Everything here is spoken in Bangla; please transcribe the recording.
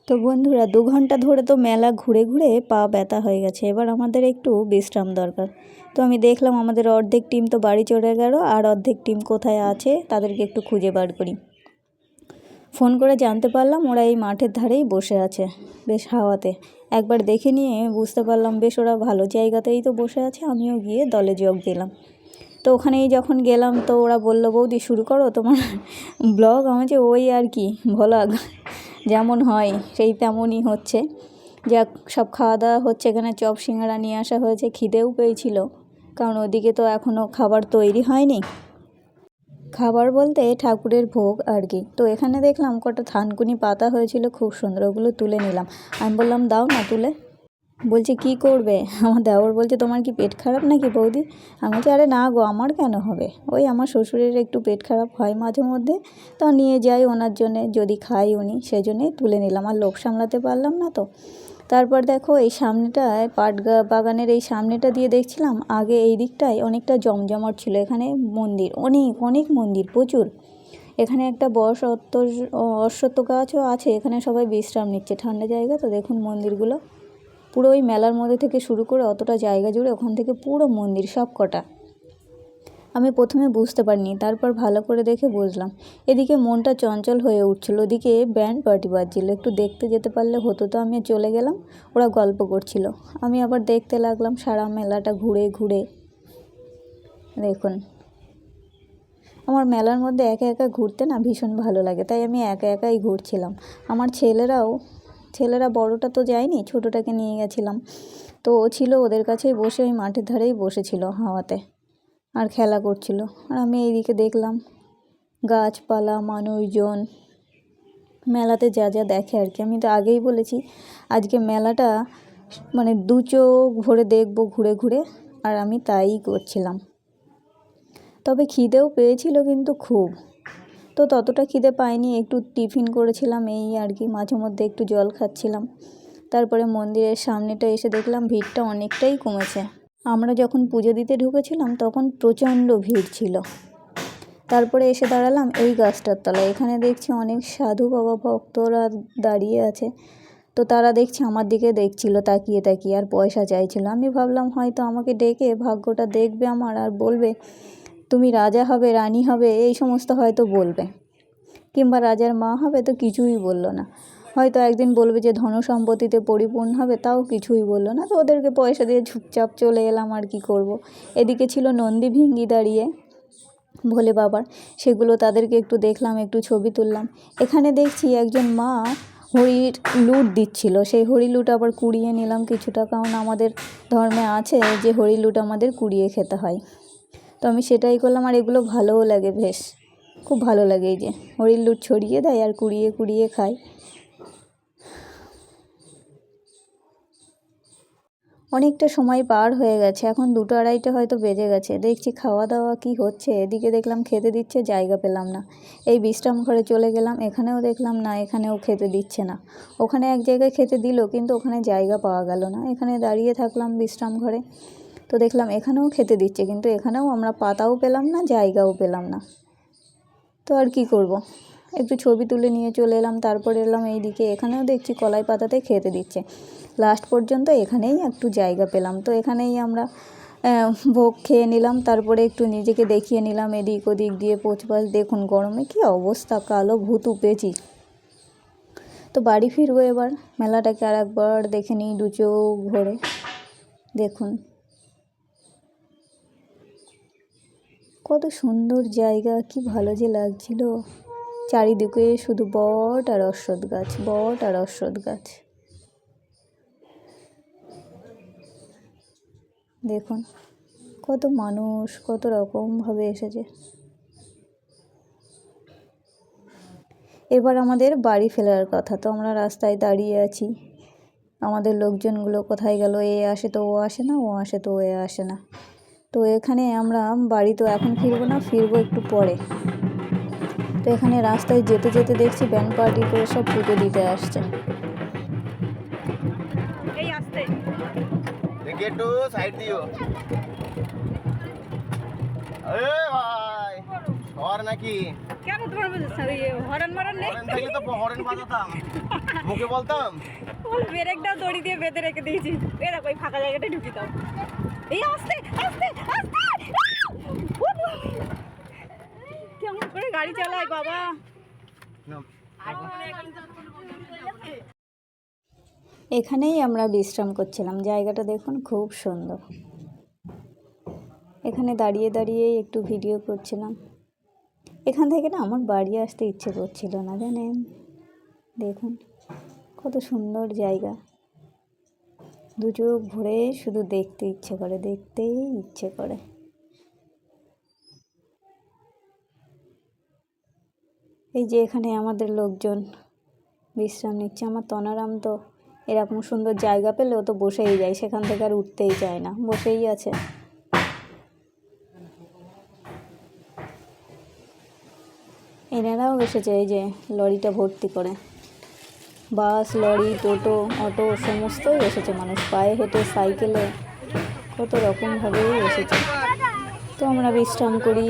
তো বন্ধুরা 2 ঘন্টা ধরে তো মেলা ঘুরে ঘুরে পা ব্যথা হয়ে গেছে, এবার আমাদের একটু বিশ্রাম দরকার। তো আমি দেখলাম আমাদের অর্ধেক টিম তো বাড়ি চলে গেল, আর অর্ধেক টিম কোথায় আছে তাদেরকে একটু খুঁজে বার করি। ফোন করে জানতে পারলাম ওরা এই মাঠের ধারেই বসে আছে বেশ হাওয়াতে। একবার দেখে নিয়ে বুঝতে পারলাম বেশ ওরা ভালো জায়গাতেই তো বসে আছে। আমিও গিয়ে দলে যোগ দিলাম। তো ওখানেই যখন গেলাম তো ওরা বলল, বৌদি শুরু করো তোমার ব্লগ। আমি যে ওই আর কি ভ্লগ যেমন হয় সেই তেমনই হচ্ছে। যাক, সব খাওয়া দাওয়া হচ্ছে, এখানে চপ সিঙ্গারা নিয়ে আসা হয়েছে, খিদেও পেয়েছিল কারণ ওদিকে তো এখনও খাবার তৈরি হয়নি। খাবার বলতে ঠাকুরের ভোগ আর কি। তো এখানে দেখলাম কটা থানকুনি পাতা হয়েছিল খুব সুন্দর, ওগুলো তুলে নিলাম। আমি বললাম দাও না তুলে। বলছে কি করবে? আমার দেওর বলছে তোমার কি পেট খারাপ নাকি বৌদি? আমি বলছি আরে না গো, আমার কেন হবে, ওই আমার শ্বশুরের একটু পেট খারাপ হয় মাঝে মধ্যে, তো নিয়ে যাই ওনার জন্যে, যদি খাই উনি, সেই জন্যেই তুলে নিলাম। আর লোভ সামলাতে পারলাম না তো। তারপর দেখো এই সামনেটায় বাগানের এই সামনেটা দিয়ে দেখছিলাম আগে এই দিকটায় অনেকটা জমজমাট ছিল। এখানে মন্দির, অনেক অনেক মন্দির, প্রচুর। এখানে একটা অশ্বত্থ গাছও আছে, এখানে সবাই বিশ্রাম নিচ্ছে, ঠান্ডা জায়গা তো। দেখুন মন্দিরগুলো পুরো ওই মেলার মধ্যে থেকে শুরু করে অতটা জায়গা জুড়ে ওখান থেকে পুরো মন্দির সব কটা। আমি প্রথমে বুঝতে পারিনি, তারপর ভালো করে দেখে বুঝলাম। এদিকে মনটা চঞ্চল হয়ে উঠছিল, ওদিকে ব্যান্ড পার্টি বাজছিল, একটু দেখতে যেতে পারলে হতো। তো আমি চলে গেলাম, ওরা গল্প করছিল, আমি আবার দেখতে লাগলাম সারা মেলাটা ঘুরে ঘুরে। দেখুন আমার মেলার মধ্যে একা একা ঘুরতে না ভীষণ ভালো লাগে, তাই আমি একা একাই ঘুরছিলাম। আমার ছেলেরা বড়টা তো যায়নি, ছোটোটাকে নিয়ে গেছিলাম। তো ও ছিল ওদের কাছেই বসে, ওই মাঠের ধারেই বসেছিল হাওয়াতে আর খেলা করছিল। আর আমি এইদিকে দেখলাম গাছপালা, মানুষজন, মেলাতে যা যা দেখে আর কি। আমি তো আগেই বলেছি আজকে মেলাটা মানে 2 চোখ ভরে দেখব ঘুরে ঘুরে, আর আমি তাই করছিলাম। তবে খিদেও পেয়েছিল কিন্তু খুব, তো ততটা খিদে পাইনি, একটু টিফিন করেছিলাম এই আর কি, মাঝে মধ্যে একটু জল খাচ্ছিলাম। তারপরে মন্দিরের সামনেটা এসে দেখলাম ভিড়টা অনেকটাই কমেছে। আমরা যখন পুজো দিতে ঢুকেছিলাম তখন প্রচণ্ড ভিড় ছিল। তারপরে এসে দাঁড়ালাম এই গাছটার তলায়, এখানে দেখছি অনেক সাধু বাবা ভক্তরা দাঁড়িয়ে আছে। তো তারা দেখছি আমার দিকে দেখছিল তাকিয়ে তাকিয়ে, আর পয়সা চাইছিল। আমি ভাবলাম হয়তো আমাকে ডেকে ভাগ্যটা দেখবে আমার, আর বলবে তুমি রাজা হবে, রানী হবে, এই সমস্ত হয়তো বলবে, কিংবা রাজার মা হবে, তো কিছুই বললো না। হয়তো একদিন বলবে যে ধন সম্পত্তিতে পরিপূর্ণ হবে, তাও কিছুই বললো না। তো ওদেরকে পয়সা দিয়ে চুপচাপ চলে এলাম, আর কি করব। এদিকে ছিল নন্দী ভিঙ্গি দাঁড়িয়ে ভোলে বাবার, সেগুলো তাদেরকে একটু দেখলাম, একটু ছবি তুললাম। এখানে দেখছি একজন মা হরির লুট দিচ্ছিল, সেই হরি লুট আবার কুড়িয়ে নিলাম কিছুটা, কারণ আমাদের ধর্মে আছে যে হরি লুট আমাদের কুড়িয়ে খেতে হয়। তো আমি সেটাই করলাম, আর এগুলো ভালোও লাগে, বেশ খুব ভালো লাগে। এই যে হরির লুট ছড়িয়ে দেয় আর কুড়িয়ে কুড়িয়ে খায়। অনেকটা সময় পার হয়ে গেছে, এখন 2টো 2:30 হয়তো বেজে গেছে। দেখছি খাওয়া দাওয়া কি হচ্ছে, এদিকে দেখলাম খেতে দিচ্ছে, জায়গা পেলাম না। এই বিশ্রাম ঘরে চলে গেলাম, এখানেও দেখলাম না, এখানেও খেতে দিচ্ছে না। ওখানে এক জায়গায় খেতে দিল, কিন্তু ওখানে জায়গা পাওয়া গেল না। এখানে দাঁড়িয়ে থাকলাম বিশ্রাম ঘরে, তো দেখলাম এখানেও খেতে দিচ্ছে, কিন্তু এখানেও আমরা পাতাও পেলাম না, জায়গাও পেলাম না। তো আর কি করব, একটু ছবি তুলে নিয়ে চলে এলাম। তারপরে এলাম এইদিকে, এখানেও দেখছি কলাই পাতাতে খেতে দিচ্ছে। লাস্ট পর্যন্ত এখানেই একটু জায়গা পেলাম, তো এখানেই আমরা ভোগ খেয়ে নিলাম। তারপরে একটু নিজেকে দেখিয়ে নিলাম এদিক ওদিক দিয়ে পোছপাছ। দেখুন গরমে কি অবস্থা, কালো ভূত উঠেছি। তো বাড়ি ফিরবো এবার, মেলাটাকে আর একবার দেখে নিই 2 চোখ ভরে। দেখুন কত সুন্দর জায়গা, কি ভালো যে লাগছিল। চারিদিকে শুধু বট আর অশ্বত্থ গাছ, বট আর অশ্বত্থ গাছ। দেখুন কত মানুষ কত রকমভাবে এসেছে। এবার আমাদের বাড়ি ফেরার কথা, তো আমরা রাস্তায় দাঁড়িয়ে আছি। আমাদের লোকজনগুলো কোথায় গেল, এ আসে তো ও আসে না, ও আসে তো এ আসে না। তো এখানে আমরা বাড়ি তো এখন ফিরবো না, ফিরবো একটু পরে। তো এখানে রাস্তায় যেতে যেতে দেখছি ব্যান্ড পার্টি করে সব পুজো দিতে আসছে। একটু সাইড দিও। আরে ভাই সর নাকি কেন তোমার হরন মারন নেই? হরেন থাকলে তো হরেন বাজাতাম, মুখে বলতাম। ব্রেকটাও দড়ি দিয়ে বেঁধে রেখে দিয়েছি। এই দেখো এই ফাঁকা জায়গাটা ঢুকি দাও। এই আস্তে আস্তে আস্তে কেমন করে গাড়ি চালায় বাবা। এখানেই আমরা বিশ্রাম করছিলাম। জায়গাটা দেখুন খুব সুন্দর। এখানে দাঁড়িয়ে দাঁড়িয়ে একটু ভিডিও করছিলাম। এখান থেকে না আমার বাড়ি আসতে ইচ্ছে করছিল না, জানেন। দেখুন কত সুন্দর জায়গা, দু চোখ ভরে শুধু দেখতে ইচ্ছে করে, দেখতেই ইচ্ছে করে। এই যে এখানে আমাদের লোকজন বিশ্রাম নিচ্ছে। আমার তনারাম তো এরকম সুন্দর জায়গা পেলে ও তো বসেই যায়, সেখান থেকে আর উঠতেই চায় না, বসেই আছে। এনারাও এসেছে, এই যে লরিটা ভর্তি করে। বাস, লরি, টোটো, অটো সমস্তই এসেছে মানুষ, পায়ে হেঁটে, সাইকেলে, কত রকমভাবেই এসেছে। তো আমরা বিশ্রাম করি।